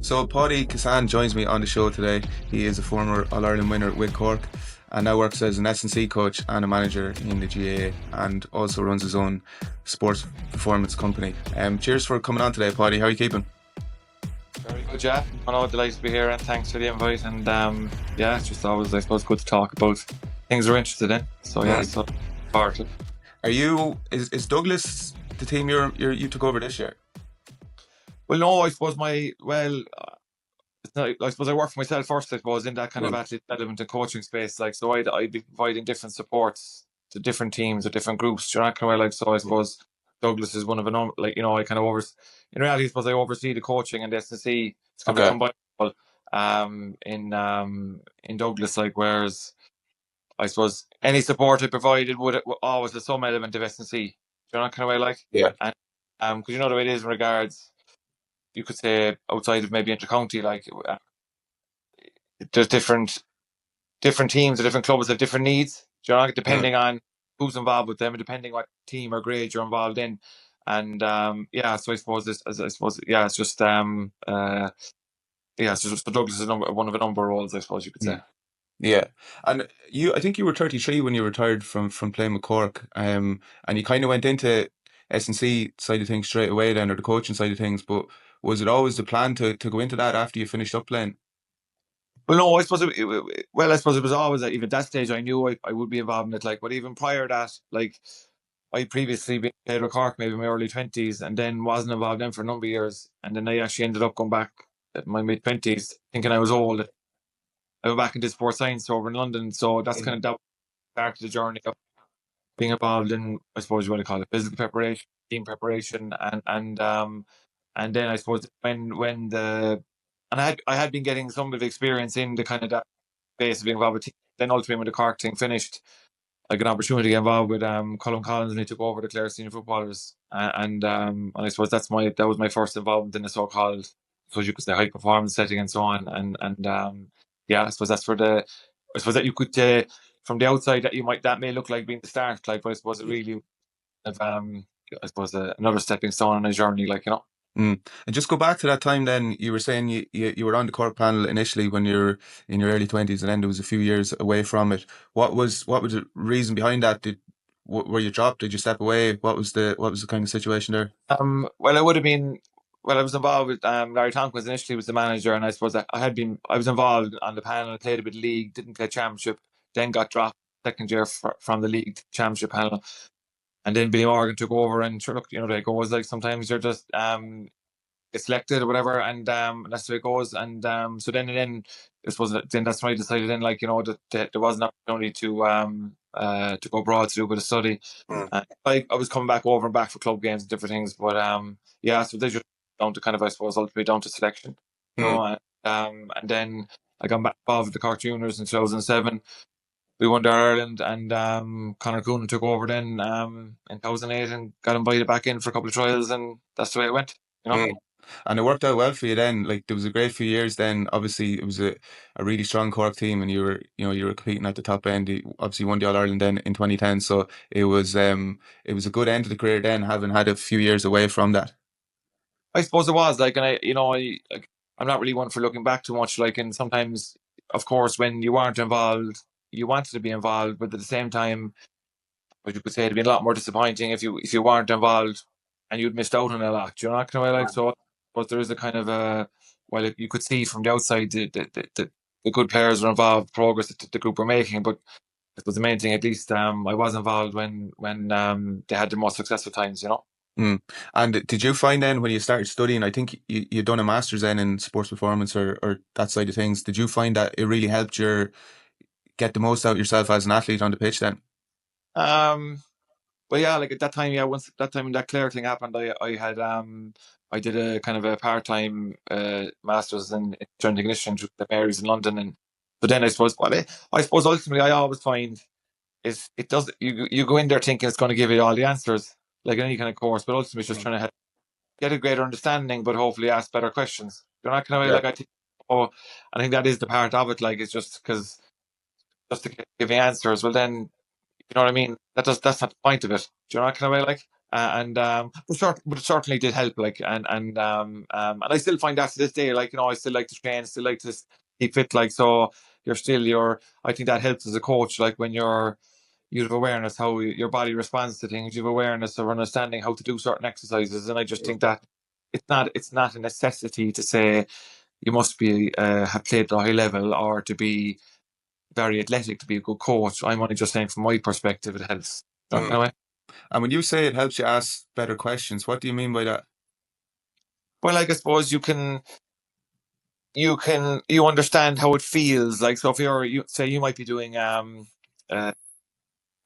So Paudie Kissane joins me on the show today. He is a former All-Ireland winner with Cork and now works as an S&C coach and a manager in the GAA and also runs his own sports performance company. Cheers for coming on today, Paudie. How are you keeping? Very good, yeah. I know, delighted to be here, and thanks for the invite. And yeah, it's just always, I suppose, good to talk about things we're interested in. So yeah, so part of. Is Douglas the team you took over this year? Well, no, I suppose it's not, I suppose I work for myself first. I suppose in that kind of Well, athlete development and coaching space. Like, so I'd be providing different supports to different teams or different groups. Do you know, kind of way, like, so I suppose Douglas is one of a number. Like, I kind of in reality, I suppose I oversee the coaching and the S&C. It's kind of a okay. combined role, in Douglas, like, whereas I suppose any support I provided would always have some element of S&C. Do you know, kind of way, like, Yeah. and because you know the way it is in regards, you could say outside of maybe intercounty, like, there's different teams or different clubs have different needs. Do you know, Mm. depending on who's involved with them and depending what team or grade you're involved in. And yeah, so I suppose yeah, it's just yeah, so just the Douglas is one of a number of roles, I suppose you could say. Mm. Yeah, and I think you were 33 when you retired from playing with Cork, and you kind of went into S&C side of things straight away then, or the coaching side of things. But was it always the plan to go into that after you finished up playing? Well, no, I suppose I suppose it was always even at that stage I knew I would be involved in it. Like, but even prior to that, like, I previously been played with Cork maybe in my early 20s, and then wasn't involved in for a number of years, and then I actually ended up going back at my mid 20s, thinking I was old. I went back into sports science over in London, so that's kind of that started the journey of being involved in, I suppose you want to call it, physical preparation, team preparation, and then I suppose when the and I had been getting some of the experience in the kind of that space of being involved with teams. Then ultimately when the Cork thing finished, I got an opportunity to get involved with Colin Collins when he took over the Clare senior footballers, and I suppose that was my first involvement in the so-called, so you could say, high performance setting and so on, and yeah, I suppose that's for the, I suppose that you could, from the outside, that may look like being the start, like, but I suppose it really I suppose another stepping stone on a journey, like, Mm. And just go back to that time then, you were saying you were on the Cork panel initially when you're in your early 20s, and then there was a few years away from it. What was the reason behind that? Were you dropped? Did you step away? What was the kind of situation there? Well, I would have been. Well, I was involved with Larry Tompkins initially was the manager, and I suppose I was involved on the panel. I played a bit of league, didn't play championship, then got dropped second year from the league to championship panel, and then Billy Morgan took over. And sure, look, the way it goes. Like, sometimes you're just get selected or whatever, and that's the way it goes. And so then I suppose then that's when I decided then, like, that there was an opportunity to go abroad to do a bit of study. Mm. I was coming back over and back for club games and different things, but yeah, so they just down to kind of, I suppose, ultimately down to selection, Mm. and then I got back involved with the Cork Juniors in 2007. We won the Ireland, and Conor Coonan took over then in 2008 and got invited back in for a couple of trials, and that's the way it went. You know. Mm. And it worked out well for you then. Like there was a great few years then. Obviously, it was a really strong Cork team, and you were competing at the top end. You obviously won the All Ireland then in 2010. So it was a good end to the career then, having had a few years away from that. I suppose it was like, and I'm not really one for looking back too much. Like, and sometimes, of course, when you weren't involved, you wanted to be involved, but at the same time, what you could say, it'd be a lot more disappointing if you weren't involved and you'd missed out on a lot. You know, kind of way, like, so. But there is a kind of well, you could see from the outside the good players were involved, progress that the group were making, but it was the main thing. At least I was involved when they had the most successful times. You know. Mm. And did you find then when you started studying, I think you'd done a master's then in sports performance or that side of things, did you find that it really helped you get the most out of yourself as an athlete on the pitch then? Um, But yeah, like at that time, yeah, once that time when that Clare thing happened, I did a kind of a part time masters in joint ignition through the Marys in London, and but then I suppose ultimately I always find is it does you go in there thinking it's going to give you all the answers, like in any kind of course, but ultimately it's just trying to get a greater understanding, but hopefully ask better questions. You're not kind of way, Yeah. like, I think that is the part of it. Like, it's just because just to give you answers, well then, you know what I mean? That's not the point of it. Do you know what kind of way, like? But it certainly did help. Like, and I still find that to this day. Like, I still like to train, still like to keep fit. Like, so I think that helps as a coach. Like, when you have awareness how your body responds to things, you have awareness of understanding how to do certain exercises, and I just think that it's not a necessity to say you must be have played at a high level or to be very athletic to be a good coach. I'm only just saying from my perspective, it helps. That Mm. kind of way. And when you say it helps you ask better questions, what do you mean by that? Well, like I suppose you understand how it feels. Like, so if you say you might be doing uh,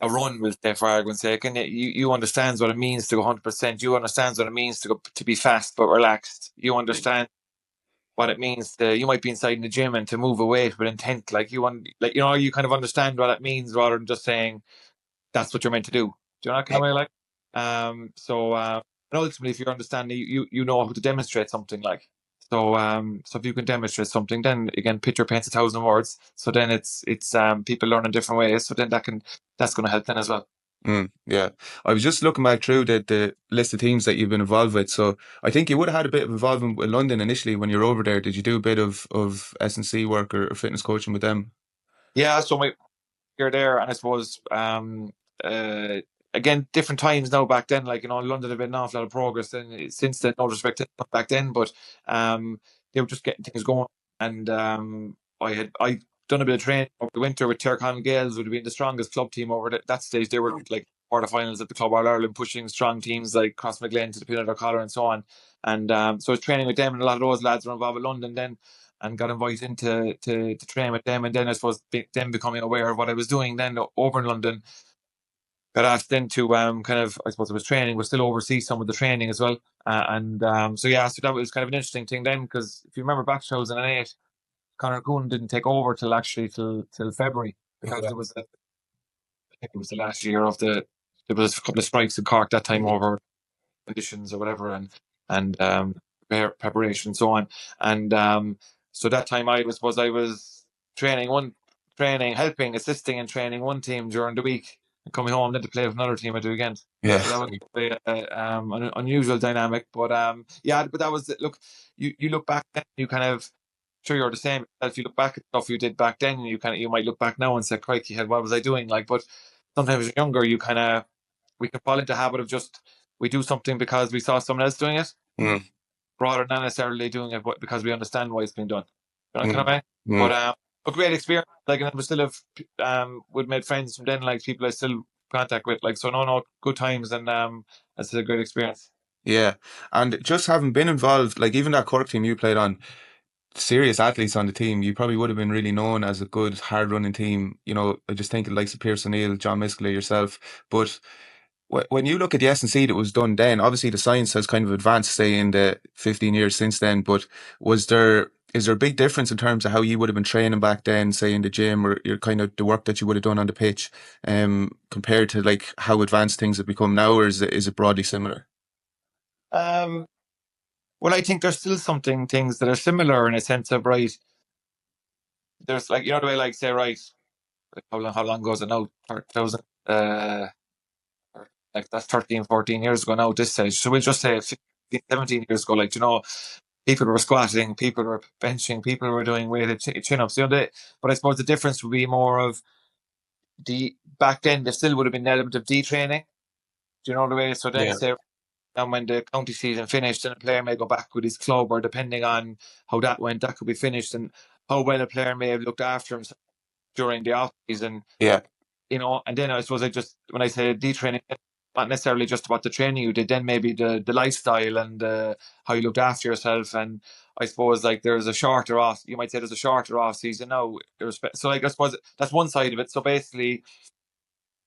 a run, with say, for argument's sake, and you understands what it means to go 100%. You understands what it means to be fast but relaxed. You understand what it means to, you might be inside in the gym and to move a weight with intent. Like, you kind of understand what it means rather than just saying that's what you're meant to do. Do you know that kind Yeah. of way? Like, and ultimately, if you're understanding, you know how to demonstrate something. Like, so if you can demonstrate something, then again, picture paints 1,000 words. So then it's people learn in different ways. So then that's going to help then as well. Yeah, I was just looking back through the list of teams that you've been involved with. So I think you would have had a bit of involvement with London initially when you were over there. Did you do a bit of S&C work or fitness coaching with them? Yeah. So you're there, and I suppose uh, again, different times now. Back then, like, London had been an awful lot of progress, and since then, no respect to back then, but um, they were just getting things going, and I done a bit of training over the winter with Tircon Gales, would have been the strongest club team over that stage. They were like quarterfinals at the Club All Ireland, pushing strong teams like Crossmaglen to the Peanut Collar and so on, and so I was training with them, and a lot of those lads were involved with London then, and got invited in to train with them. And then I suppose them becoming aware of what I was doing then over in London, got asked then to kind of, I suppose it was training, was still oversee some of the training as well. So yeah, so that was kind of an interesting thing then, because if you remember back 2008, Conor Coon didn't take over till February, because Yeah. I think it was the last year of there was a couple of strikes in Cork that time Mm. over conditions or whatever, and preparation and so on. And so that time I was training one helping, assisting and training one team during the week, and coming home then to play with another team at the weekend. Yeah. So that was an unusual dynamic, but yeah, but that was it. Look, you look back then, you kind of, sure, you're the same. If you look back at stuff you did back then, you might look back now and say, "Crikey, what was I doing?" Like, but sometimes you're younger, we can fall into a habit of just, we do something because we saw someone else doing it, Mm, rather than necessarily doing it because we understand why it's being done. You know, kind of mm, way. mm. But a great experience. Like, and we still have we've made friends from then, like people I still contact with. Like, so no, good times, and it's a great experience. Yeah, and just having been involved, like even that Cork team you played on, serious athletes on the team, you probably would have been really known as a good, hard running team. I just think of the likes of Pierce O'Neill, John Miskler, yourself. But when you look at the S&C that was done then, obviously the science has kind of advanced, say, in the 15 years since then. But is there a big difference in terms of how you would have been training back then, say in the gym, or your kind of the work that you would have done on the pitch, compared to like how advanced things have become now, or is it broadly similar? Um, well, I think there's still something things that are similar in a sense of, right. There's, like, the way, like, say, right, how long goes it now? 30,000. Like, that's 13, 14 years ago now at this stage. So we'll just say 15, 17 years ago, like, people were squatting, people were benching, people were doing weighted chin ups. But I suppose the difference would be more of back then, there still would have been an element of detraining. Do you know the way? So then, Yeah. say, and when the county season finished, then a player may go back with his club, or depending on how that went, that could be finished, and how well a player may have looked after himself during the off season. Yeah. And then I suppose, when I say detraining, not necessarily just about the training you did, then maybe the lifestyle and how you looked after yourself. And I suppose, like, you might say there's a shorter off season now. So, like, I suppose that's one side of it. So basically,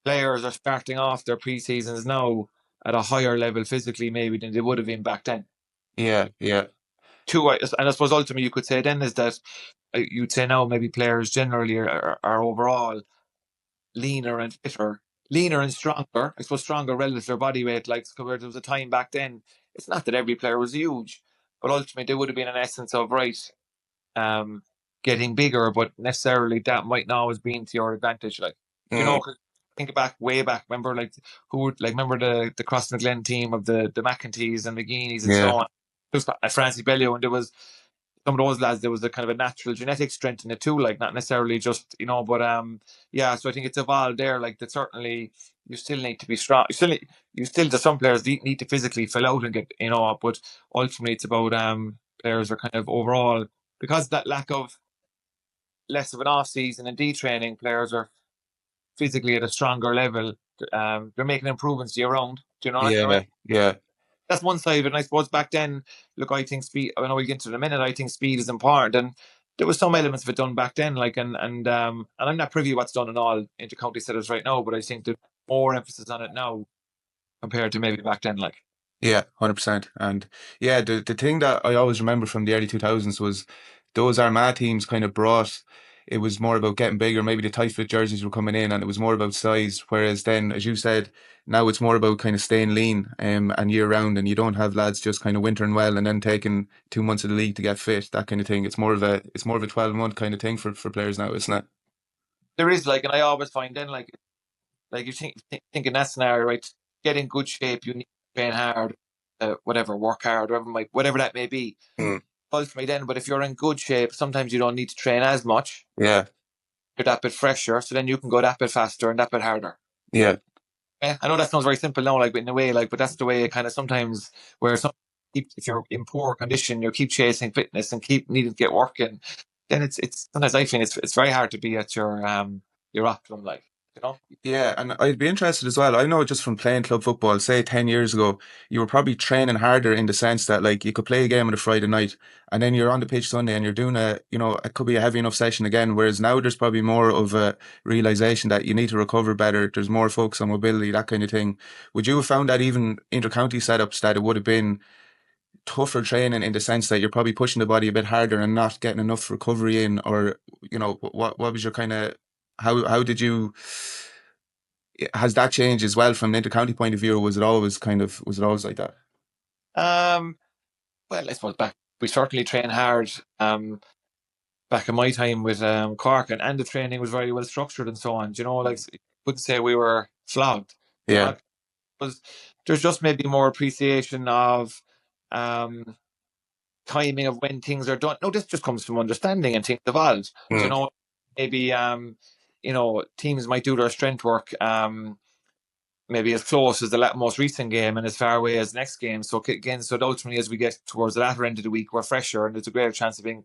players are starting off their pre-seasons now at a higher level physically maybe than they would have been back then. Yeah. Yeah. And I suppose ultimately you could say then is that, you'd say now maybe players generally are overall leaner and fitter, leaner and stronger. I suppose stronger relative to their body weight. Like, compared, there was a time back then. It's not that every player was huge, but ultimately they would have been an essence of, right, um, getting bigger, but necessarily that might not always be to your advantage. Like, you Mm, know, think back way back. Remember like remember the Cross Glen team of the McEntees and McGeeneys and so Yeah, on. Just Francie Bellio, and there was some of those lads. There was a kind of a natural genetic strength in it too, like not necessarily just but yeah. So I think it's evolved there. Like that certainly you still need to be strong. You still to some players need to physically fill out and get but ultimately it's about players are kind of overall because that lack of less of an off season and training, players are physically at a stronger level. They're making improvements year round. Do you know what I yeah, mean? yeah, That's one side of it. And I suppose back then, look, I think speed. I know we'll get into it in a minute. I think speed is important, and there was some elements of it done back then. Like and I'm not privy to what's done in all intercounty setups right now, but I think there's more emphasis on it now compared to maybe back then. Like yeah, 100%. And yeah, the thing that I always remember from the early 2000s was those Armagh teams kind of brought. It was more about getting bigger. Maybe the tight fit jerseys were coming in, and it was more about size. Whereas then, as you said, now it's more about kind of staying lean and year round, and you don't have lads just kind of wintering well and then taking 2 months of the league to get fit, that kind of thing. It's more of a 12-month kind of thing for players now, isn't it? there is like, and I always find then like you think in that scenario, right? To get in good shape, you need to train hard, whatever, work hard, whatever that may be. Mm. Ultimately, then, but if you're in good shape, sometimes you don't need to train as much. Yeah, You're that bit fresher, so then you can go that bit faster and that bit harder. yeah, Yeah, I know that sounds very simple now, like in a way, like, but that's the way it kind of sometimes where some if you're in poor condition, you keep chasing fitness and keep needing to get working, then it's sometimes I think it's very hard to be at your optimum, like you know. yeah. And I'd be interested as well. I know just from playing club football, say 10 years ago, you were probably training harder in the sense that like you could play a game on a Friday night and then you're on the pitch Sunday and you're doing it could be a heavy enough session again. Whereas now there's probably more of a realization that you need to recover better. There's more focus on mobility, that kind of thing. Would you have found that even inter-county setups that it would have been tougher training in the sense that you're probably pushing the body a bit harder and not getting enough recovery in, or what was your kind of how did you has that changed as well from an inter-county point of view, or was it always like that? Um, well, I suppose back we certainly train hard. Back in my time with Cork, and the training was very well structured and so on. You know, like I wouldn't say we were flogged. You know, Yeah. it was there's just maybe more appreciation of um timing of when things are done. No, this just comes from understanding and things evolve. You Mm. know, maybe teams might do their strength work maybe as close as the most recent game and as far away as the next game. So again, so ultimately as we get towards the latter end of the week, we're fresher and there's a greater chance of being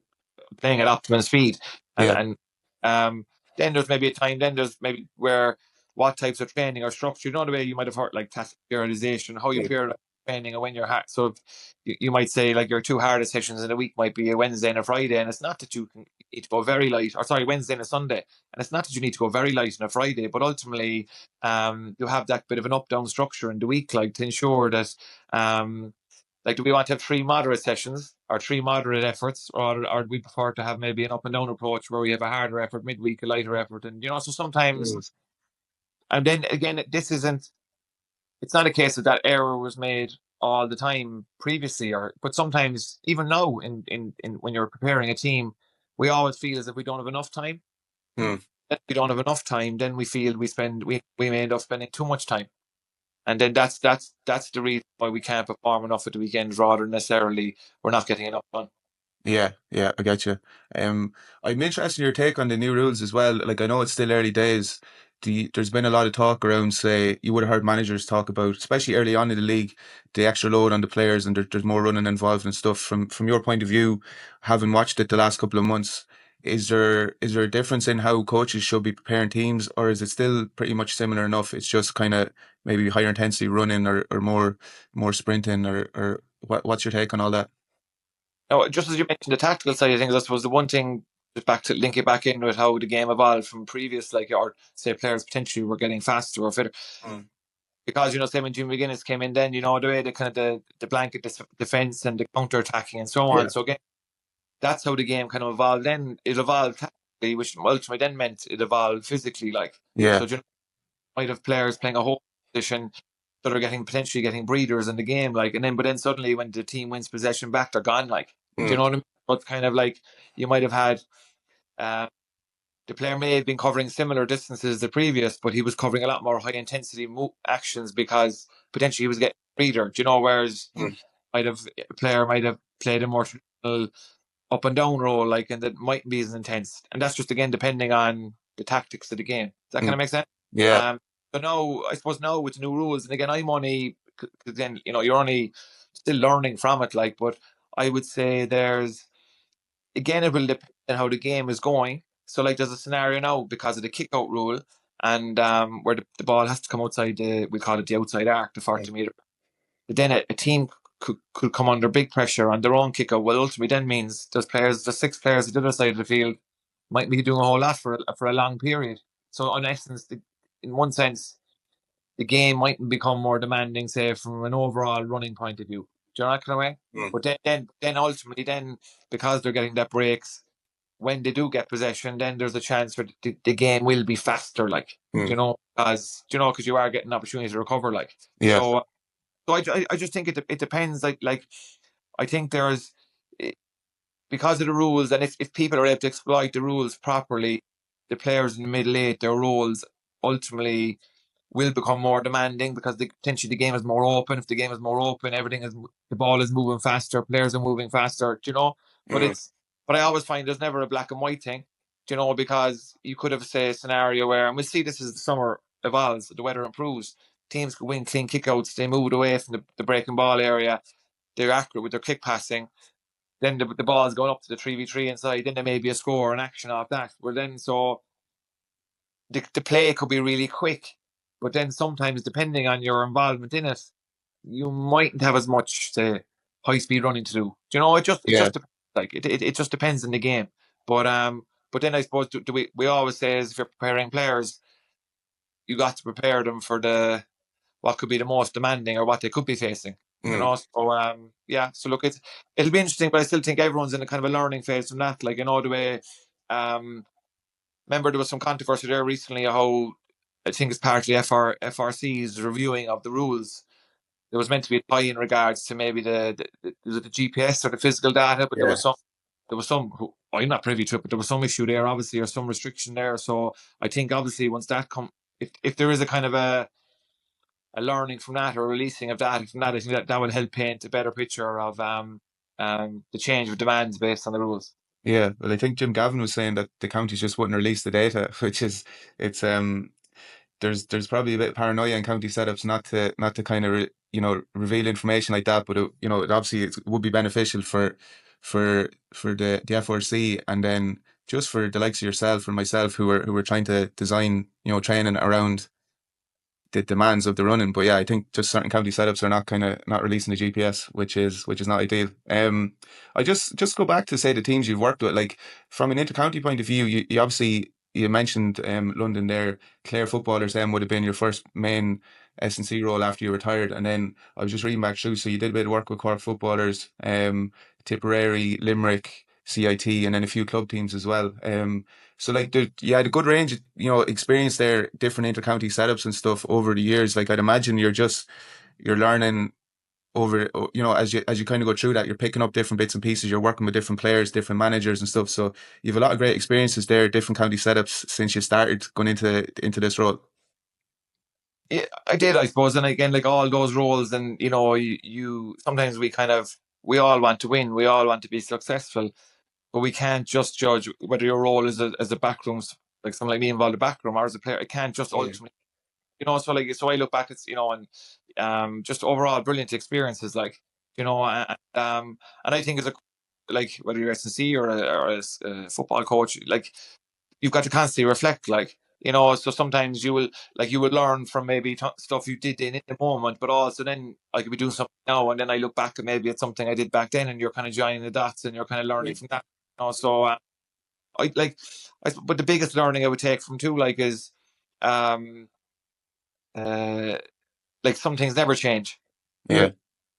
playing at optimum speed. And Yeah. and then there's maybe a time. Then there's maybe where what types of training are structured. You know the way you might have heard like task periodization, how you Yeah. periodize training, and when you're hard. So you might say like your two hardest sessions in a week might be a Wednesday and a Friday, and it's not that you can need to go very light, or sorry, Wednesday and a Sunday, and it's not that you need to go very light on a Friday, but ultimately you have that bit of an up down structure in the week, like to ensure that like, do we want to have three moderate sessions or three moderate efforts, or do we prefer to have maybe an up and down approach where we have a harder effort midweek, a lighter effort, and so sometimes, Mm. and then again, it's not a case of that error was made all the time previously, but sometimes even now, in when you're preparing a team, we always feel as if we don't have enough time. Mm. If we don't have enough time, then we feel we may end up spending too much time. And then that's the reason why we can't perform enough at the weekends rather than necessarily we're not getting enough done. Yeah, yeah, I get you. I'm interested in your take on the new rules as well. Like, I know it's still early days. There's been a lot of talk around, say, you would have heard managers talk about, especially early on in the league, the extra load on the players, and there's more running involved and stuff. From your point of view, having watched it the last couple of months, is there a difference in how coaches should be preparing teams, or is it still pretty much similar enough? It's just kind of maybe higher intensity running or more sprinting, or what's your take on all that? Now, just as you mentioned the tactical side of things, I suppose the one thing just back to link it back in with how the game evolved from previous, like or say players potentially were getting faster or fitter. Mm. Because say when Jim McGuinness came in, then the way the kind of the blanket defense and the counter attacking and so on. Yeah. So again, that's how the game kind of evolved. Then it evolved tactically, which ultimately then meant it evolved physically. Like Yeah. so, might have players playing a whole position that are getting potentially getting breathers in the game, like, and then but then suddenly when the team wins possession back, they're gone. Like, do you Mm. know what I mean? But kind of like you might have had. Uh, the player may have been covering similar distances the previous, but he was covering a lot more high intensity actions because potentially he was getting breather. Do you know? Whereas Mm. a player might have played a more traditional up and down role, like, and that mightn't be as intense. And that's just again depending on the tactics of the game. Does that kind Mm. of make sense? Yeah. Um, so now, I suppose now with the new rules, and again, I'm only because then you're only still learning from it. Like, but I would say there's again it will depend on how the game is going. So like there's a scenario now because of the kick out rule and where the ball has to come outside we call it the outside arc, the 40 meter. But then a team could come under big pressure on their own kick out. Well, ultimately then means there's 6 players at the other side of the field might be doing a whole lot for a long period. So in essence, in one sense, the game mightn't become more demanding, say, from an overall running point of view. Do you know that kind of way? Mm. But then ultimately, then because they're getting that breaks, when they do get possession, then there's a chance for the game will be faster. Like, Mm. because you are getting opportunities to recover. Like, Yeah. so I just think it depends. Like I think there's because of the rules, and if people are able to exploit the rules properly, the players in the middle eight, their roles ultimately will become more demanding because potentially the game is more open. If the game is more open, the ball is moving faster, players are moving faster. Do you know? But Mm. but I always find there's never a black and white thing. Do you know? Because you could have say a scenario where, and we'll see this as the summer evolves, the weather improves. Teams could win clean kickouts. They move it away from the breaking ball area. They're accurate with their kick passing. Then the ball's going up to the 3v3 inside. Then there may be a score, an action off that. Well, then so the play could be really quick, but then sometimes depending on your involvement in it, you mightn't have as much say high speed running to do. Do you know? It Yeah. just like it just depends on the game. But then I suppose do we always say is if you're preparing players, you got to prepare them for the what could be the most demanding or what they could be facing. You Mm. know, so yeah. So look, it'll be interesting, but I still think everyone's in a kind of a learning phase from that. Like the way um remember there was some controversy there recently how I think it's partly FRC's reviewing of the rules. There was meant to be a tie in regards to maybe the GPS or the physical data, but Yeah. there was some I'm not privy to it, but there was some issue there obviously or some restriction there. So I think obviously once that come if there is a kind of a learning from that or releasing of data from that, I think that will help paint a better picture of the change of demands based on the rules. Yeah. Well, I think Jim Gavin was saying that the counties just wouldn't release the data, which is it's there's probably a bit of paranoia in county setups not to kind of reveal information like that, but it obviously it would be beneficial for the FRC and then just for the likes of yourself and myself who are trying to design training around the demands of the running. But yeah, I think just certain county setups are not kind of not releasing the GPS, which is not ideal. I just go back to say the teams you've worked with, like from an inter-county point of view, you obviously you mentioned London there. Clare footballers then would have been your first main S&C role after you retired, and then I was just reading back through, so you did a bit of work with Cork footballers, Tipperary, Limerick, CIT, and then a few club teams as well. So like you had a good range of, experience there, different inter-county setups and stuff over the years. Like I'd imagine you're learning over, as you kind of go through that, you're picking up different bits and pieces, you're working with different players, different managers and stuff. So you've a lot of great experiences there, different county setups since you started going into this role. Yeah, I did, I suppose, and again, like all those roles, and you sometimes we all want to win, we all want to be successful, but we can't just judge whether your role is as a backroom, like someone like me involved in the backroom, or as a player. It can't just Yeah. ultimately, so I look back at and just overall brilliant experiences, like and I think as a like whether you're S&C or a football coach, like you've got to constantly reflect, like so sometimes you will learn from maybe stuff you did in the moment, but also then I could be doing something now and then I look back at maybe it's something I did back then and you're kind of joining the dots and you're kind of learning from that. So I like but the biggest learning I would take from too, like, is um uh like some things never change. Yeah.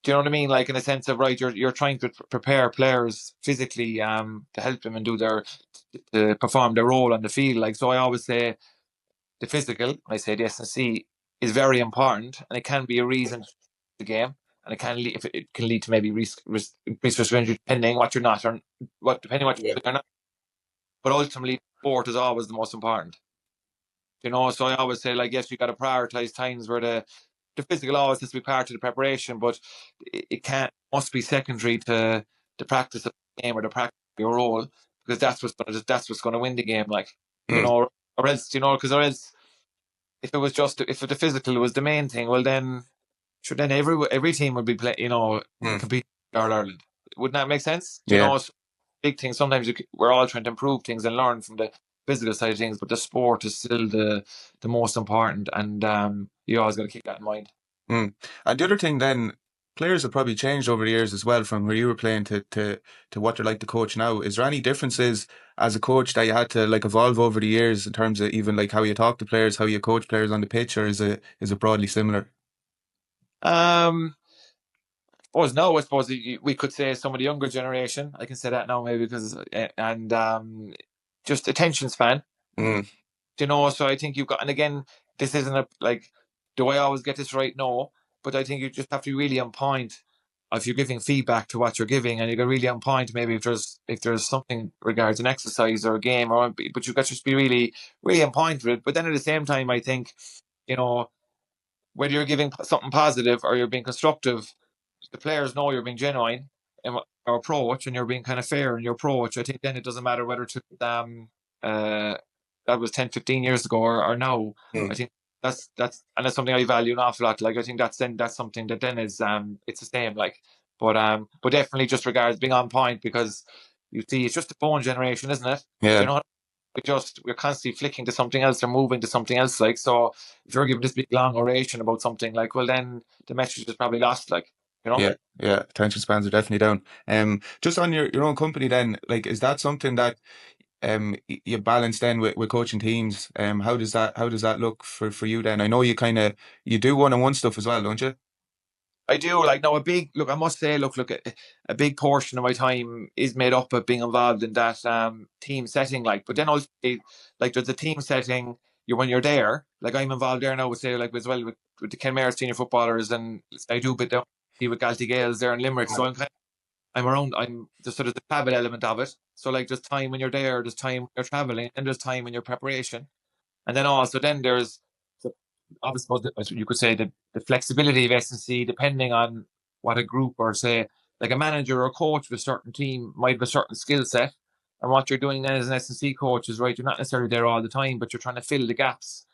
Do you know what I mean? Like in a sense of, right, you're trying to prepare players physically to help them and to perform their role on the field. Like, so I always say the physical, I say the S&C is very important, and it can be a reason for the game, and it can lead to maybe increased risk of injury depending what you're not or what depending what you're not. but ultimately sport is always the most important. So I always say, like, yes, you got to prioritize times where the physical always has to be part of the preparation, but it can't must be secondary to the practice of the game or the practice of your role, because that's what's going to win the game, like, Mm, or else, or else if the physical was the main thing, well then sure, then every team would be mm. competing in All Ireland. Wouldn't that make sense? Yeah. So big thing. Sometimes we're all trying to improve things and learn from the physical side of things, but the sport is still the most important, and you always got to keep that in mind. Mm. And the other thing then, players have probably changed over the years as well from where you were playing to what they're like to coach now. Is there any differences as a coach that you had to like evolve over the years in terms of even like how you talk to players, how you coach players on the pitch, or is it broadly similar? Um, I suppose we could say some of the younger generation. I can say that now maybe because and just attention span. Mm, So I think you've got, and again, this isn't like, do I always get this right? No, but I think you just have to be really on point if you're giving feedback to what you're giving, and you get really on point. Maybe if there's something regards an exercise or a game, but you've got to just be really really on point with it. But then at the same time, I think you know whether you're giving something positive or you're being constructive, the players know you're being genuine in your approach, and you're being kind of fair in your approach. I think then it doesn't matter whether to uh that was 10, 15 years ago or now. I mm. think that's something I value an awful lot. Like I think that's something that then is it's the same, like, but definitely just regards being on point, because you see it's just the phone generation, isn't it? Yeah, You know we're constantly flicking to something else or moving to something else, like, so if you're giving this big long oration about something, like, well then the message is probably lost, like, you know yeah, yeah. Attention spans are definitely down. Just on your own company then, like, is that something that you balance then with coaching teams? How does that look for you then? I know you do one-on-one stuff as well, don't you? I do, like, now a big look. I must say, look, a big portion of my time is made up of being involved in that team setting. Like, but then also, like, there's a team setting. When you're there, like I'm involved there now. With say, like, as well with the Kenmare senior footballers, and I do a bit down with Galty Gales there in Limerick. So I'm around. I'm just sort of the travel element of it. So like, there's time when you're there, there's time when you're traveling, and there's time when you're preparation. And then also then there's obviously you could say the flexibility of S&C, depending on what a group, or say like a manager or a coach of a certain team might have a certain skill set. And what you're doing then as an S&C coach is, right, you're not necessarily there all the time, but you're trying to fill the gaps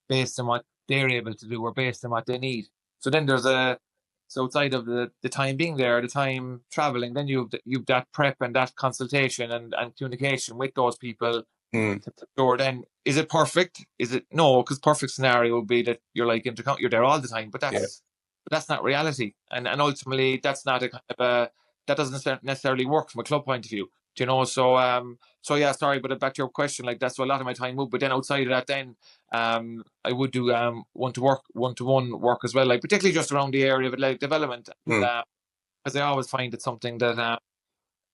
based on what they're able to do or based on what they need. So then so outside of the time being there, the time traveling, then you've that prep and that consultation and communication with those people Mm, to sure. Then is it perfect? Is it no? Because perfect scenario would be that you're like you're there all the time, but yeah, that's not reality, and ultimately that's not a kind of a that doesn't necessarily work from a club point of view. So yeah, sorry, but back to your question, like that's where a lot of my time moved. But then outside of that, then I would do one to one work as well, like particularly just around the area of athletic development, mm, because I always find it's something that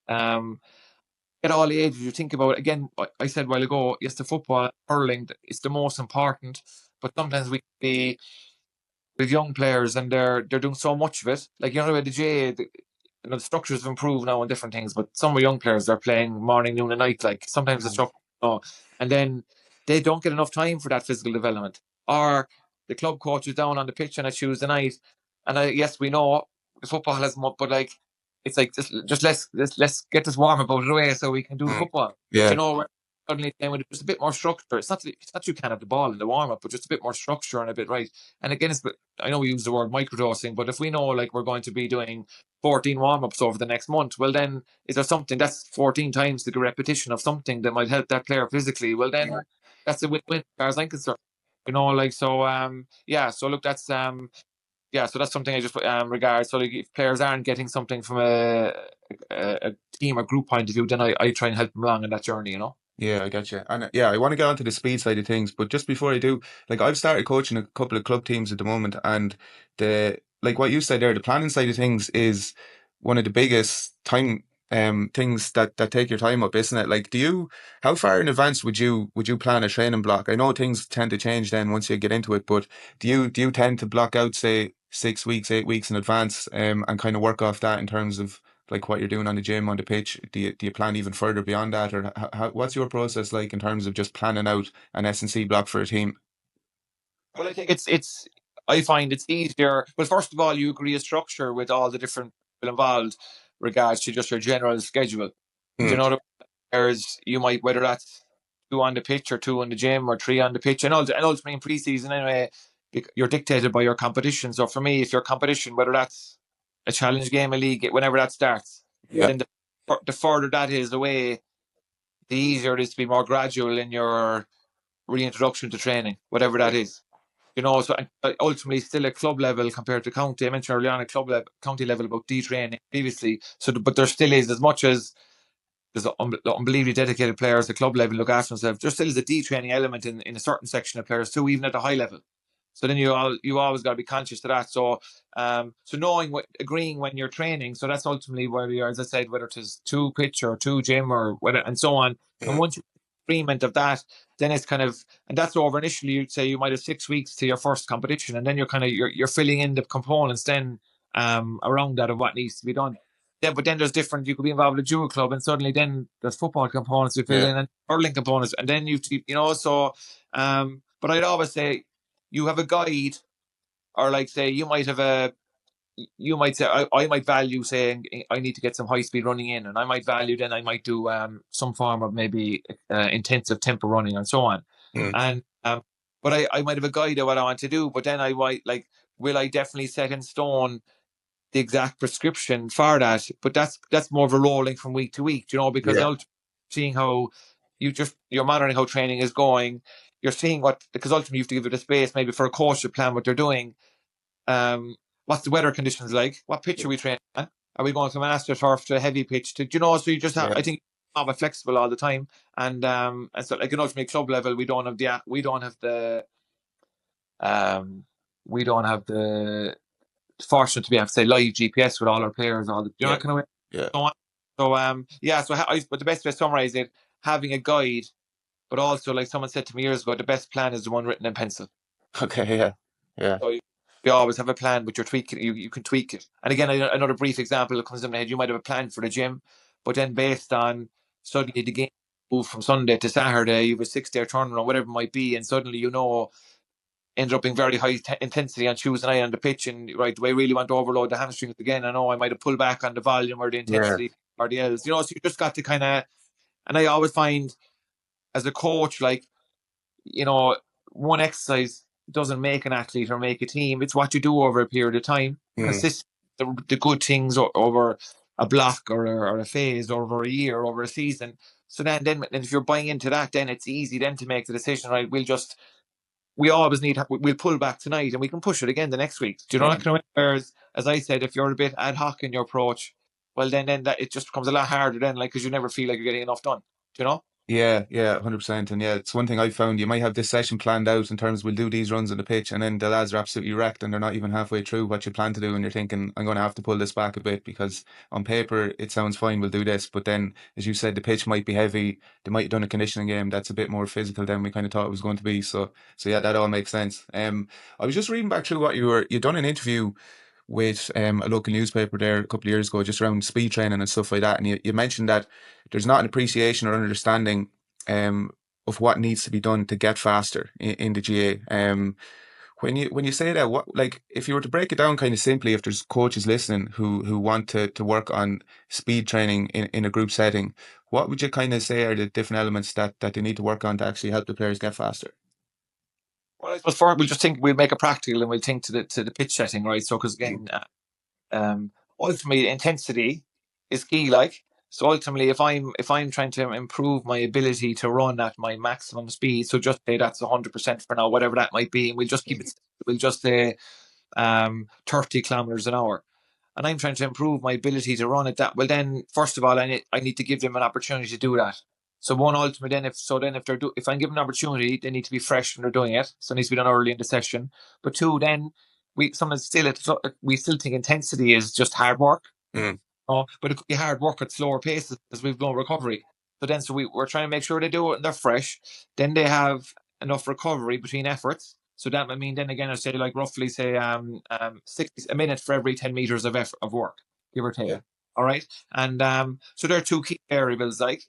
um at all ages, you think about, again, I said a while ago, yes, the football, hurling, it's the most important, but sometimes we can be with young players and they're doing so much of it. Like, the GAA, the structures have improved now and different things, but some of young players, they're playing morning, noon, and night. Like, sometimes the structure, and then they don't get enough time for that physical development. Or the club coach is down on the pitch on a Tuesday night, and yes, we know the football has more, but like, it's like just let's get this warm up out of the way so we can do the mm, football. yeah, Suddenly then with just a bit more structure. It's not you can't have the ball in the warm up, but just a bit more structure and a bit right. And again, I know we use the word microdosing, but if we know, like, we're going to be doing 14 warm ups over the next month, well, then is there something that's 14 times the repetition of something that might help that player physically? Well, then that's a win-win as far as I'm concerned. Like, so yeah. So look, that's yeah. So that's something I just regard. So like, if players aren't getting something from a team or group point of view, then I try and help them along in that journey. yeah. I get you. And yeah, I want to get onto the speed side of things, but just before I do, like I've started coaching a couple of club teams at the moment, and the like what you said there, the planning side of things is one of the biggest time things that take your time up, isn't it? Like, how far in advance would you plan a training block? I know things tend to change then once you get into it, but do you tend to block out, say, 6 weeks, 8 weeks in advance, and kind of work off that in terms of like what you're doing on the gym, on the pitch? Do you plan even further beyond that, or what's your process like in terms of just planning out an S&C block for a team? Well, I think it's I find it's easier. Well, first of all, you agree a structure with all the different people involved regards to just your general schedule. Do you Mm. know, whereas you might, whether that's two on the pitch or two in the gym or three on the pitch, and ultimately in pre-season anyway, you're dictated by your competition. So for me, if your competition, whether that's a challenge game, a league, whenever that starts, Yeah. then the further that is away, the easier it is to be more gradual in your reintroduction to training, whatever that is. So ultimately still at club level compared to county. I mentioned earlier on at club level, county level about detraining previously. So, but there still is, as much as there's unbelievably dedicated players at club level look after themselves, there still is a detraining element in a certain section of players too, even at the high level. So then you always got to be conscious of that. So so knowing agreeing when you're training. So that's ultimately where you are, as I said, whether it is two pitch or two gym or whether and so on. And Mm. once you agreement of that, then it's kind of, and that's over initially. You'd say you might have 6 weeks to your first competition, and then you're kind of you're filling in the components then around that of what needs to be done. But then there's different. You could be involved with a dual club, and suddenly then there's football components you fill Yeah. in and hurling components, and then so. But I'd always say you have a guide, or like say you might say I might value saying I need to get some high speed running in, and I might value then I might do some form of maybe intensive tempo running and so on, Mm. and but I might have a guide of what I want to do, but then I might like, will I definitely set in stone the exact prescription for that? But that's more of a rolling from week to week, because Yeah. seeing how you're monitoring how training is going, you're seeing because ultimately you have to give it a space maybe for a coach to plan what they're doing. um, what's the weather conditions like? What pitch are we training on? Are we going from AstroTurf to a heavy pitch So you just have, Yeah. I think, have it flexible all the time, and so like ultimately club level, um, we don't have the fortunate to be able to say live GPS with all our players, all the Yeah. kind of way. Yeah. So on. So yeah. So but the best way to summarize it, having a guide, but also like someone said to me years ago, the best plan is the one written in pencil. Okay. Yeah. Yeah. So you always have a plan, but you're tweaking. You can tweak it. And again, another brief example that comes in my head: you might have a plan for the gym, but then based on suddenly the game move from Sunday to Saturday, you have a 6 day turnaround, whatever it might be, and suddenly ended up being very high intensity on Tuesday night on the pitch, and right, do I really want to overload the hamstrings again? I know I might have pulled back on the volume or the Yeah. intensity or the L's. So you just got to kind of. And I always find as a coach, like, you know, one exercise doesn't make an athlete or make a team. It's what you do over a period of time. Mm. Consistent, the good things over a block or a phase, over a year, over a season. So then if you're buying into that, then it's easy then to make the decision, right? We always we'll pull back tonight and we can push it again the next week. Do you know Yeah. what kind of? Whereas, as I said, if you're a bit ad hoc in your approach, well, then that it just becomes a lot harder then, like, because you never feel like you're getting enough done. Do you know? Yeah, yeah, 100%. And yeah, it's one thing I found. You might have this session planned out in terms we'll do these runs on the pitch, and then the lads are absolutely wrecked and they're not even halfway through what you plan to do. And you're thinking, I'm going to have to pull this back a bit because on paper it sounds fine, we'll do this. But then, as you said, the pitch might be heavy. They might have done a conditioning game that's a bit more physical than we kind of thought it was going to be. So yeah, that all makes sense. I was just reading back through what you'd done an interview with a local newspaper there a couple of years ago, just around speed training and stuff like that. And you mentioned that there's not an appreciation or understanding um, of what needs to be done to get faster in the GA. When you say that, what, like, if you were to break it down kind of simply, if there's coaches listening who want to work on speed training in a group setting, what would you kind of say are the different elements that they need to work on to actually help the players get faster? Well, I suppose we'll just think, we'll make it practical and we'll think to the pitch setting, right? So, because Mm. again, ultimately intensity is key. Like, so ultimately, if I'm trying to improve my ability to run at my maximum speed, so just say that's 100% for now, whatever that might be, and we'll just keep it. We'll just say 30 kilometers an hour, and I'm trying to improve my ability to run at that. Well, then first of all, I need to give them an opportunity to do that. So one, ultimate then if I'm given an opportunity, they need to be fresh when they're doing it. So it needs to be done early in the session. But two, then we still think intensity is just hard work. Mm. But it could be hard work at slower paces because we've no recovery. We're trying to make sure they do it and they're fresh. Then they have enough recovery between efforts. So that I mean, then again, I say like roughly say 60 a minute for every 10 meters of work, give or take. Yeah. All right, and so there are two key variables. Like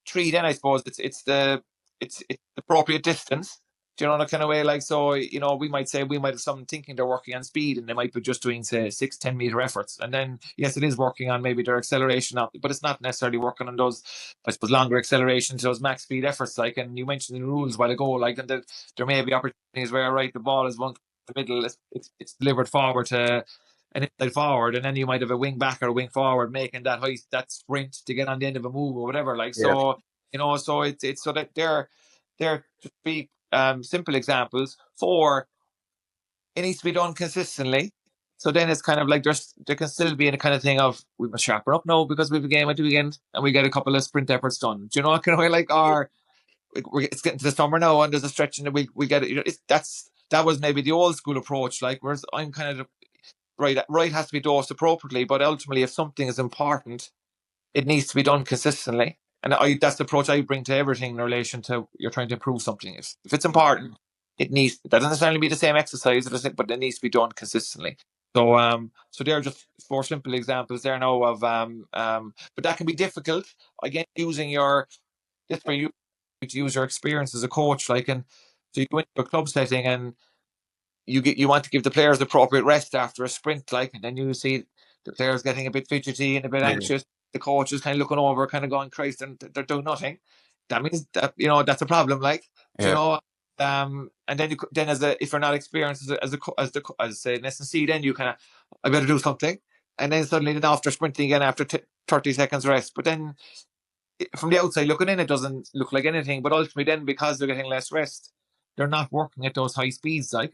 three, then I suppose it's the appropriate distance. Do you know that kind of way? Like so, we might say we might have someone thinking they're working on speed, and they might be just doing say 6, 10 meter efforts, and then yes, it is working on maybe their acceleration up, but it's not necessarily working on those, I suppose, longer accelerations, those max speed efforts. Like, and you mentioned the rules a while ago, like, and there may be opportunities where right the ball is one the middle, it's delivered forward to an inside forward, and then you might have a wing back or a wing forward making that sprint to get on the end of a move or whatever. Like Yeah. so, so it's so that they're just be simple examples. For it needs to be done consistently. So then it's kind of like there can still be a kind of thing of we must sharpen up now because we have a game at the weekend and we get a couple of sprint efforts done. Do you know what kind of way like our it's getting to the summer now and there's a stretch and we get it. That was maybe the old school approach. Like whereas I'm kind of right has to be dosed appropriately, but ultimately if something is important, it needs to be done consistently. And that's the approach I bring to everything in relation to you're trying to improve something. If it's important, that doesn't necessarily be the same exercise, but it needs to be done consistently. So they're just four simple examples there now of but that can be difficult. Again, using your this where you to use your experience as a coach, like, and so you go into a club setting and you want to give the players the appropriate rest after a sprint, like, and then you see the players getting a bit fidgety and a bit Yeah. anxious. The coach is kind of looking over, kind of going, "Christ, and they're doing nothing." That means that that's a problem, like, do you Yeah. know. And then then if you're not experienced as say an S&C, then you kind of I better do something, and then suddenly then after sprinting again after 30 seconds rest, but then from the outside looking in, it doesn't look like anything. But ultimately, then because they're getting less rest, they're not working at those high speeds, like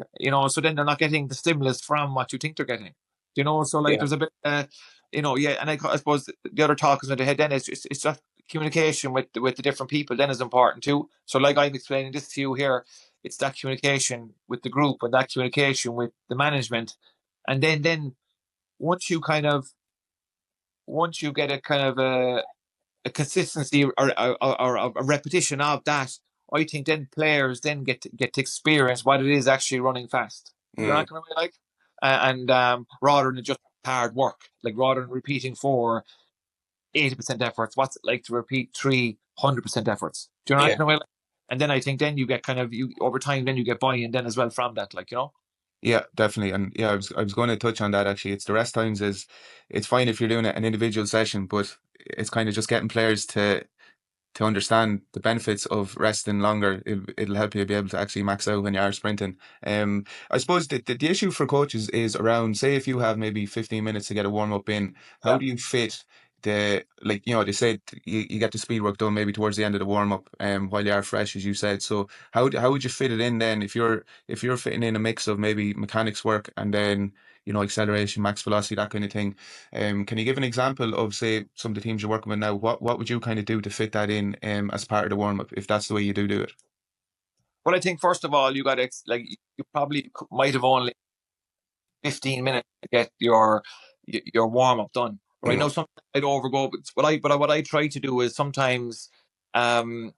so then they're not getting the stimulus from what you think they're getting. So like Yeah. there's a bit, yeah. And I suppose the other talk is in the head. Then it's just communication with the different people. Then is important too. So like I'm explaining this to you here, it's that communication with the group and that communication with the management, and then once you kind of once you get a kind of a consistency or a repetition of that, I think then players then get to experience what it is actually running fast. You're Mm. not going to be like, and rather than just hard work, like rather than repeating 80% efforts, what's it like to repeat 300% efforts? Do you know what Yeah. kind of way? And then I think then you get kind of you over time, then you get buy-in then as well from that, like. Yeah, definitely. And yeah, I was going to touch on that actually. It's the rest times is it's fine if you're doing an individual session, but it's kind of just getting players to understand the benefits of resting longer. It'll help you be able to actually max out when you are sprinting. I suppose the issue for coaches is around, say, if you have maybe 15 minutes to get a warm up in, how Yeah. do you fit like, they said you get the speed work done maybe towards the end of the warm up, while you are fresh, as you said. So how would you fit it in then if you're fitting in a mix of maybe mechanics work and then, acceleration, max velocity, that kind of thing? Can you give an example of, say, some of the teams you're working with now? What would you kind of do to fit that in, as part of the warm up, if that's the way you do it? Well, I think first of all, you got to like you probably might have only 15 minutes to get your warm up done. Right Mm. now, sometimes I'd overgo, but what I try to do is sometimes, because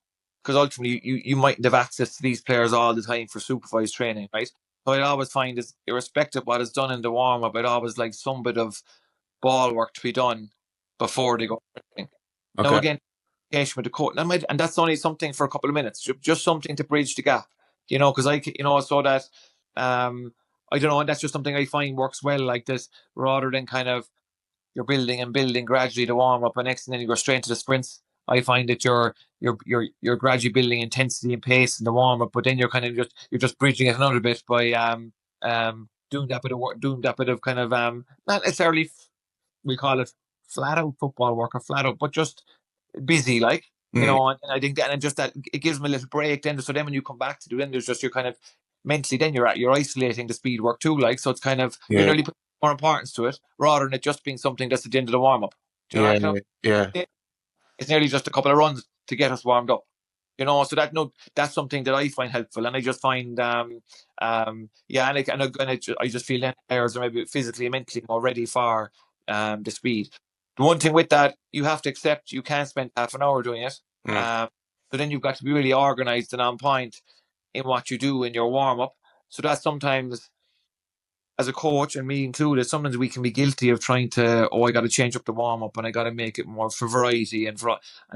ultimately you mightn't have access to these players all the time for supervised training, right? So I always find is irrespective of what is done in the warm up, I'd always like some bit of ball work to be done before they go. Now Okay. again, communication with the coach, and that's only something for a couple of minutes, just something to bridge the gap, because so that I don't know, and that's just something I find works well like this, rather than kind of you're building and building gradually to warm up, and next, and then you go straight into the sprints. I find that you're gradually building intensity and pace in the warm up, but then you're kind of just bridging it another bit by doing that bit of work, doing that bit of kind of not necessarily we call it flat out football work or flat out, but just busy, like, Mm. and I think that, and just that it gives them a little break then. So then when you come back to do it, there's just you're kind of mentally, then you're isolating the speed work too, like, so it's kind of, you're Yeah. nearly putting more importance to it rather than it just being something that's at the end of the warm up. Do you know Yeah. that kind Yeah. of, it's nearly just a couple of runs to get us warmed up. So that no, that's something that I find helpful, and I just find, yeah, I just feel that players are maybe physically and mentally more ready for the speed. The one thing with that, you have to accept you can't spend half an hour doing it. Mm. Um, so then you've got to be really organised and on point in what you do in your warm up. So that sometimes as a coach, and me included, sometimes we can be guilty of trying to, I got to change up the warm up and I got to make it more for variety and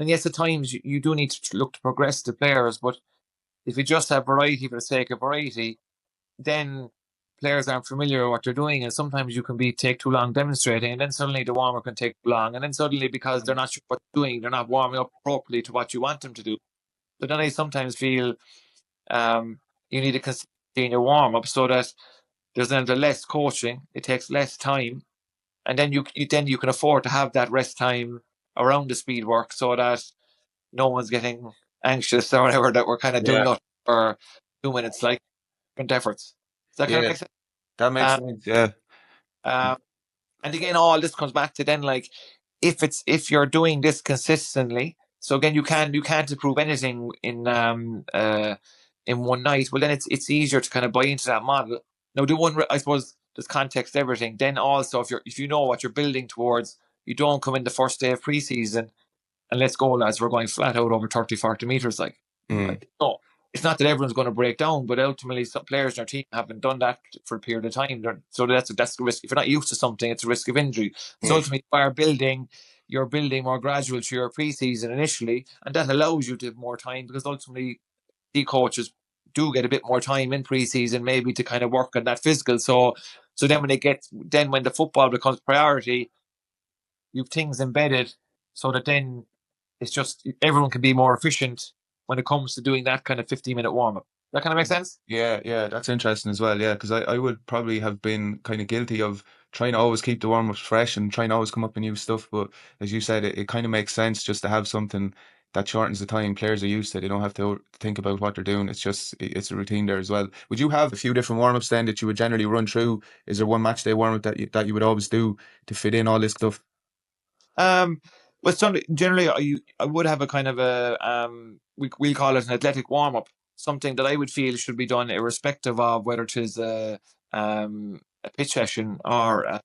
yes, at times you do need to look to progress the players, but if you just have variety for the sake of variety, then players aren't familiar with what they're doing, and sometimes you can be take too long demonstrating, and then suddenly the warm up can take too long, and then suddenly because they're not sure what they're doing, they're not warming up properly to what you want them to do. So then I sometimes feel you need a consistency in your warm up so that there's then the less coaching, it takes less time, and then you can afford to have that rest time around the speed work so that no one's getting anxious or whatever that we're kind of doing Yeah, nothing for 2 minutes, like different efforts. Does that kind of yeah, make sense? that makes Uh, sense. Yeah, um, and again, all this comes back to then like if you're doing this consistently. So again, you can't improve anything in one night. Well, then it's easier to kind of buy into that model. Now, I suppose there's context to everything. Then also, if you know what you're building towards, you don't come in the first day of preseason and let's go, lads, we're going flat out over 30, 40 meters. mm, No, it's not that everyone's going to break down, but ultimately, some players in our team haven't done that for a period of time. So that's the risk. If you're not used to something, it's a risk of injury. So mm, ultimately, you're building more gradual to your preseason initially, and that allows you to have more time because ultimately, the coaches do get a bit more time in preseason, maybe to kind of work on that physical. So then when the football becomes priority, you've things embedded so that then it's just everyone can be more efficient when it comes to doing that kind of 15-minute warm up. That kind of makes sense? yeah, yeah. That's interesting as well. Yeah, because I would probably have been kind of guilty of trying to always keep the warm ups fresh and trying to always come up with new stuff. But as you said, it kind of makes sense just to have something that shortens the time players are used to. They don't have to think about what they're doing. It's a routine there as well. Would you have a few different warm ups then that you would generally run through? Is there one match day warm up that you would always do to fit in all this stuff? Um, but generally, I would have a kind of we call it an athletic warm up, something that I would feel should be done irrespective of whether it is a pitch session or a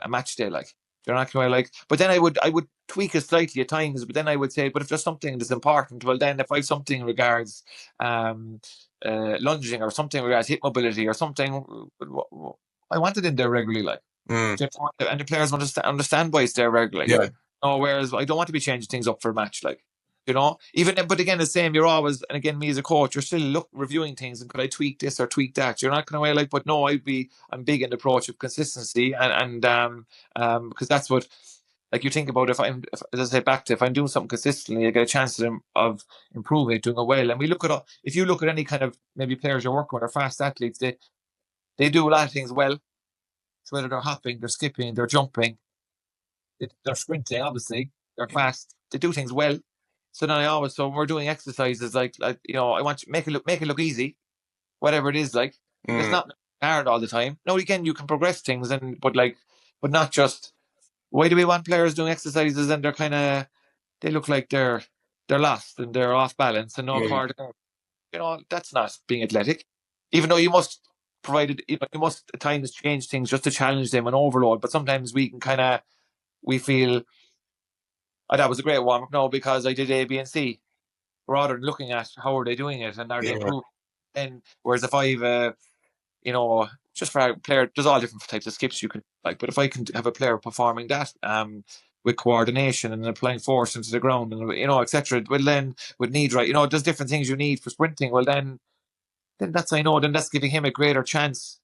match day. Like, you're not going to like. But then I would tweak it slightly at times. But then I would say, but if there's something that's important, well, then if I have something regards um, lunging or something regards hip mobility or something, I want it in there regularly. Like, Mm, and the players understand why it's there regularly. yeah. Oh, whereas I don't want to be changing things up for a match, like, even but again, the same. You're always, and again, me as a coach, you're still reviewing things and could I tweak this or tweak that? You're not going to like, but no, I'm big in the approach of consistency because that's what, like, you think about as I say back to, if I'm doing something consistently, I get a chance of improving it, doing it well. And if you look at any kind of maybe players you're working with or fast athletes, they do a lot of things well. So whether they're hopping, they're skipping, they're jumping, they're sprinting, obviously, they're fast, they do things well. So then so when we're doing exercises, like I want to make it look easy, whatever it is, like, it's Mm, not hard all the time. No, again, you can progress things, but not just. Why do we want players doing exercises and they look like they're lost and they're off balance and no yeah. cord? That's not being athletic. Even though you must you must at times change things just to challenge them and overload. But sometimes we feel, oh, that was a great warm up. No, because I did A, B, and C, rather than looking at how are they doing it and are they Yeah. improving. And whereas if I've you know, just for a player, there's all different types of skips you can like. But if I can have a player performing that with coordination and applying force into the ground and etc. Well, then with need right, there's different things you need for sprinting. Well, then that's giving him a greater chance.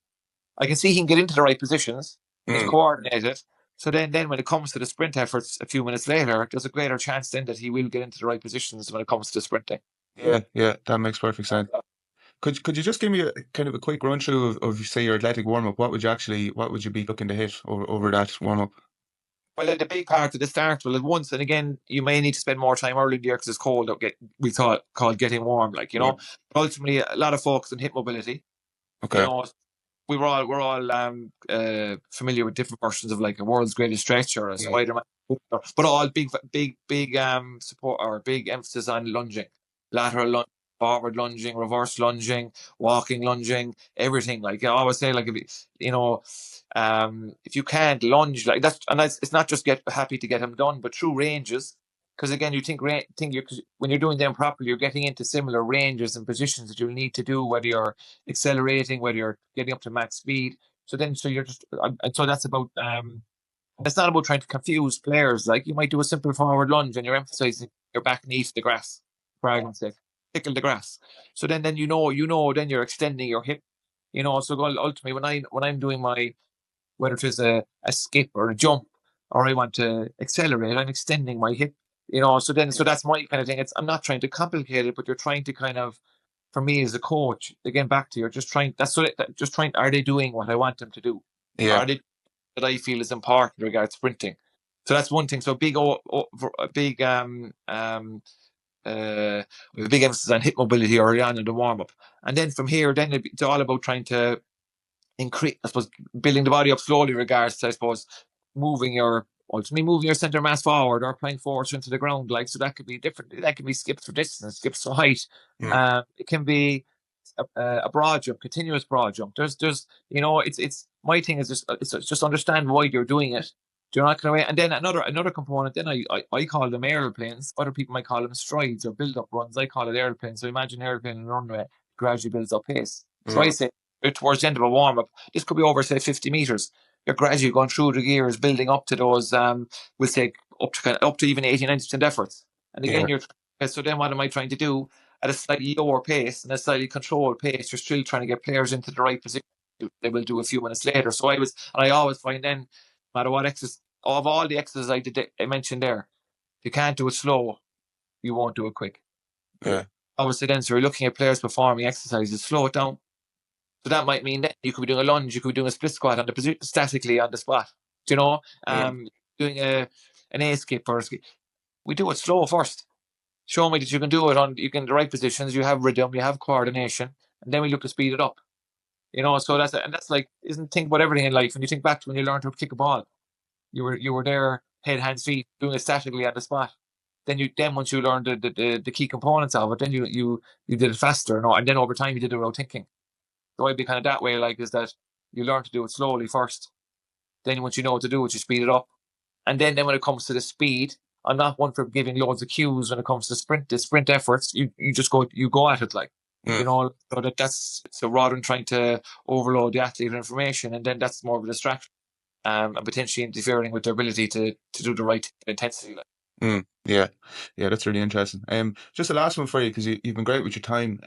I can see he can get into the right positions and he's Mm, coordinated. So then when it comes to the sprint efforts a few minutes later, there's a greater chance then that he will get into the right positions when it comes to sprinting. yeah, yeah, that makes perfect sense. Could you just give me a kind of a quick run through of say your athletic warm up? What would you be looking to hit over that warm up? Well, the big part of the start, well, at once, and again, you may need to spend more time early in the year because it's cold. We thought called getting warm, like, Yeah. But ultimately, a lot of focus on hip mobility. You Okay. know, we're all familiar with different versions of like a world's greatest stretch or a Mm, Spider-Man, but all big support or big emphasis on lunging, lateral lunge, forward lunging, reverse lunging, walking lunging, everything. Like I always say, like if you can't lunge like that's, and it's not just get happy to get them done, but through ranges. because again, you think you when you're doing them properly, you're getting into similar ranges and positions that you'll need to do, whether you're accelerating, whether you're getting up to max speed. So you're just, and so that's about it's not about trying to confuse players. Like you might do a simple forward lunge and you're emphasizing your back knee to the grass, for argument's sake, tickle the grass. So then then you're extending your hip. So ultimately when I'm doing my, whether it is a skip or a jump, or I want to accelerate, I'm extending my hip. So that's my kind of thing. I'm not trying to complicate it, but you're trying to kind of, for me as a coach, again back to, you're just trying. Just trying. Are they doing what I want them to do? Yeah. Are they that I feel is important regarding sprinting? So that's one thing. So a big with a big emphasis on hip mobility early on in the warm up, and then from here, then it's all about trying to increase, I suppose, building the body up slowly. Regards to, I suppose, ultimately moving your center mass forward or applying force into the ground. Like, so that could be different. That can be skips for distance, skips for height. Mm. It can be a broad jump, continuous broad jump. There's it's my thing is just understand why you're doing it. Do you know that kind of way? And then another component. Then I call them aeroplanes. Other people might call them strides or build up runs. I call it airplanes. So imagine airplane and runway gradually builds up pace. So I Mm. say towards the end of a warm up, this could be over say 50 meters. You're gradually going through the gears, building up to those. We'll say up to even 80-90% efforts. And Yeah. again, so then what am I trying to do? At a slightly lower pace and a slightly controlled pace, you're still trying to get players into the right position. They will do a few minutes later. So I always find then, no matter what exercise, of all the exercises I mentioned there, if you can't do it slow, you won't do it quick. Yeah. Obviously, then, so you're looking at players performing exercises, slow it down. So that might mean that you could be doing a lunge, you could be doing a split squat statically on the spot. Do you know, Yeah. doing an A skip or a skip. We do it slow first. Show me that you can do it you can the right positions. You have rhythm, you have coordination, and then we look to speed it up. So that's like, isn't think about everything in life. When you think back to when you learned to kick a ball, you were there, head, hands, feet, doing it statically on the spot. Then once you learned the key components of it, then you did it faster, and then over time you did it without thinking. So I'd be kind of that way, like, is that you learn to do it slowly first. Then once you know what to do it, you speed it up. And then when it comes to the speed, I'm not one for giving loads of cues when it comes to the sprint efforts. You just go at it, like, Mm. so so rather than trying to overload the athlete with information, and then that's more of a distraction, and potentially interfering with their ability to do the right intensity. Like. Mm. Yeah. Yeah, that's really interesting. Just the last one for you, because you've been great with your time.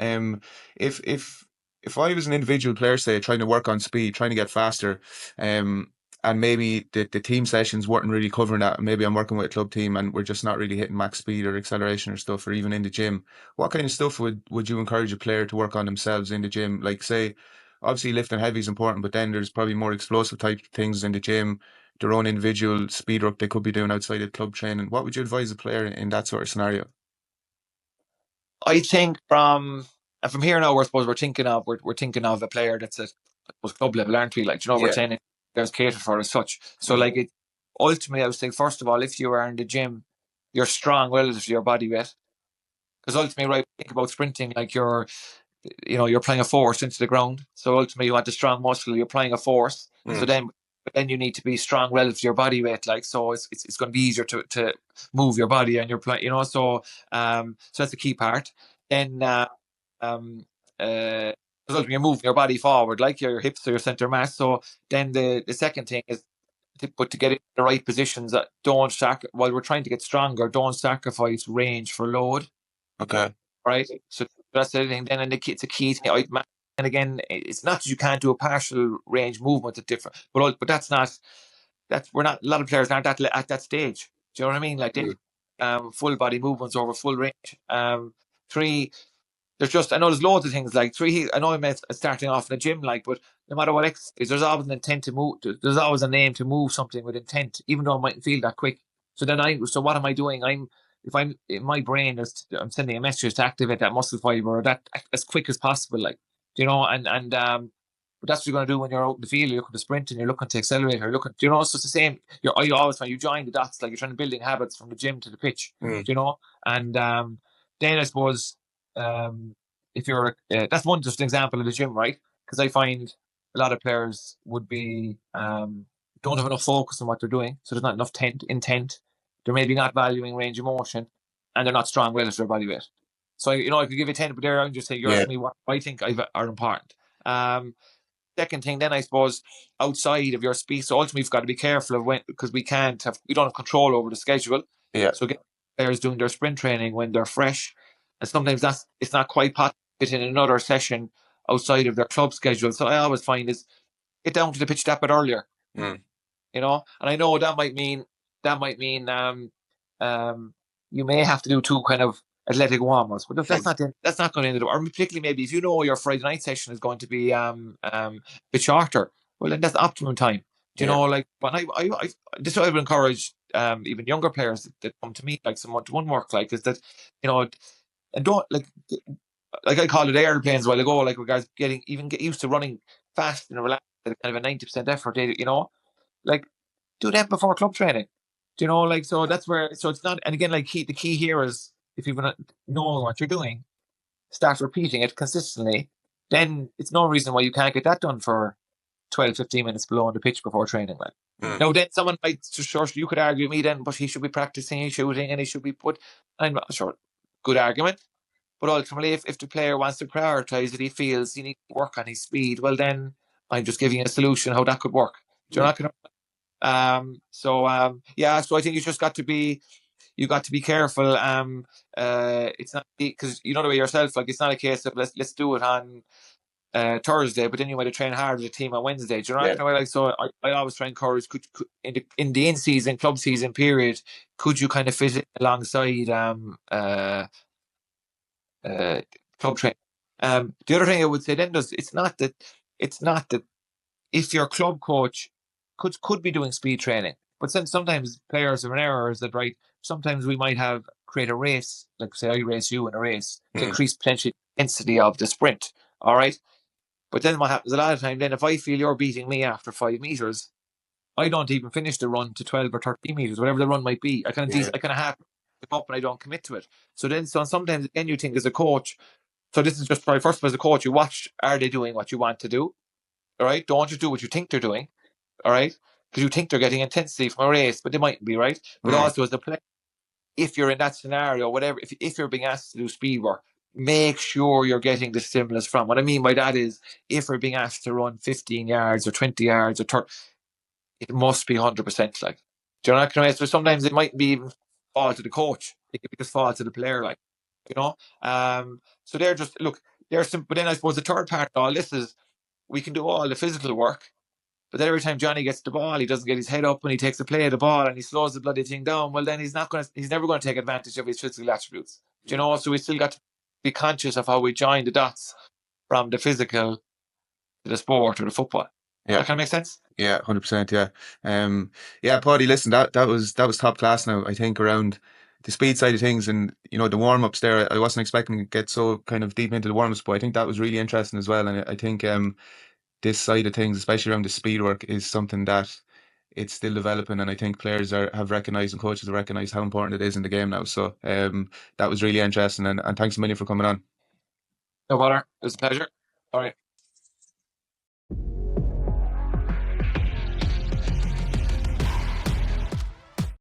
If if if I was an individual player, say, trying to work on speed, trying to get faster, and maybe the team sessions weren't really covering that, maybe I'm working with a club team and we're just not really hitting max speed or acceleration or stuff, or even in the gym, what kind of stuff would you encourage a player to work on themselves in the gym? Like, say, obviously lifting heavy is important, but then there's probably more explosive type things in the gym, their own individual speed work they could be doing outside of club training. What would you advise a player in that sort of scenario? I think from here now, I suppose we're thinking of a player that's at, I suppose, club level, aren't we? Like, we're Yeah. training, there's catered for as such. So Mm. like ultimately, I would say first of all, if you are in the gym, you're strong relative to your body weight. Because ultimately, right, think about sprinting, like you're applying a force into the ground. So ultimately, you want a strong muscle. You're applying a force. So Mm. then you need to be strong relative to your body weight. Like, so it's going to be easier to move your body and your play. So that's the key part. Then um because ultimately you're moving your body forward, like your hips or your center mass. So then the second thing is to get in the right positions that don't while we're trying to get stronger, don't sacrifice range for load, Okay. right? So that's the thing. Then, it's a key thing. And again, it's not that you can't do a partial range movement at different, but we're not. A lot of players aren't at that stage. Do you know what I mean? Like, they full body movements over full range. Three, I know there's loads of things like three. I know I'm starting off in the gym, like, but no matter what exercise, there's always an intent to move. There's always an aim to move something with intent, even though I mightn't feel that quick. So what am I doing? If I'm in my brain, I'm sending a message to activate that muscle fiber or that as quick as possible, like, and but that's what you're going to do when you're out in the field. You're looking to sprint and you're looking to accelerate. Or looking, so it's the same. You always find you join the dots, like you're trying to building habits from the gym to the pitch. Mm. And then I suppose if you're that's one just an example of the gym, right? Because I find a lot of players would be don't have enough focus on what they're doing, so there's not enough intent. they're maybe not valuing range of motion, and they're not strong relative to their body weight. So I could give you 10, but there I'm just saying you're Yeah, asking me what I think are important. Um, Second thing, then I suppose outside of your speed, so ultimately we've got to be careful of when, because we don't have control over the schedule. yeah, So get players doing their sprint training when they're fresh, and sometimes it's not quite possible to fit in another session outside of their club schedule. So I always find is get down to the pitch that bit earlier, mm, and I know that might mean um, you may have to do two kind of athletic warm-ups, but that's not going to end it. Or particularly maybe if you know your Friday night session is going to be a bit shorter, well then that's the optimum time. Do you yeah, know, like, but I this is what I would encourage even younger players that come to me, like some one-to-one work, like, is that, and don't like I called it airplanes a while ago, like regards get used to running fast and relaxed at kind of a 90% effort, like do that before club training. Do you know, like, so that's where, so it's not, and again, like, the key here is if you know what you're doing, start repeating it consistently, then it's no reason why you can't get that done for 12, 15 minutes below on the pitch before training. Like, mm, now, then someone might, sure, you could argue with me then, but he should be practicing shooting and he should be put, I'm not sure, good argument. But ultimately, if the player wants to prioritize it, he feels he needs to work on his speed, well, then I'm just giving you a solution how that could work. Do you mm, know, yeah, so I think you got to be careful. It's not because you know the way yourself, like, it's not a case of let's do it on Thursday, but then you might train hard with a team on Wednesday. Do you know yeah, what I mean? Like, so I always try and encourage, could in the in season club season period, could you kind of fit it alongside uh club training? The other thing I would say then does it's not that if your club coach could be doing speed training, but then sometimes players are in errors that, right, sometimes we might have create a race, like say I race you in a race to mm, increase potentially the intensity of the sprint. All right. But then what happens a lot of time, then if I feel you're beating me after 5 meters, I don't even finish the run to 12 or 13 meters, whatever the run might be. yeah, I kind of have to up and I don't commit to it. So sometimes again you think as a coach, so this is just probably first as a coach, you watch, are they doing what you want to do? All right. Don't just do what you think they're doing. All right. Because you think they're getting intensity from a race, but they mightn't be, right. But mm, also as a player, if you're in that scenario, whatever, if you're being asked to do speed work, make sure you're getting the stimulus from. What I mean by that is if we're being asked to run 15 yards or 20 yards or 30, it must be 100%. Like, do you know what I mean? So sometimes it might be even fall to the coach. It could just fall to the player, like, you know. So they're just look. There's some, but then I suppose the third part of all this is we can do all the physical work, but then every time Johnny gets the ball, he doesn't get his head up when he takes a play of the ball and he slows the bloody thing down. Well, then he's never going to take advantage of his physical attributes. Do you know? So we still got to be conscious of how we join the dots from the physical to the sport or the football. yeah. That kind of makes sense. Yeah, 100%. Yeah. Yeah, Paudie, listen, that was top class now, I think, around the speed side of things and the warm ups there. I wasn't expecting to get so kind of deep into the warm ups, but I think that was really interesting as well. And I think this side of things, especially around the speed work, is something that it's still developing, and I think players have recognised and coaches have recognised how important it is in the game now. So that was really interesting, and thanks a million for coming on. No bother. It was a pleasure. All right.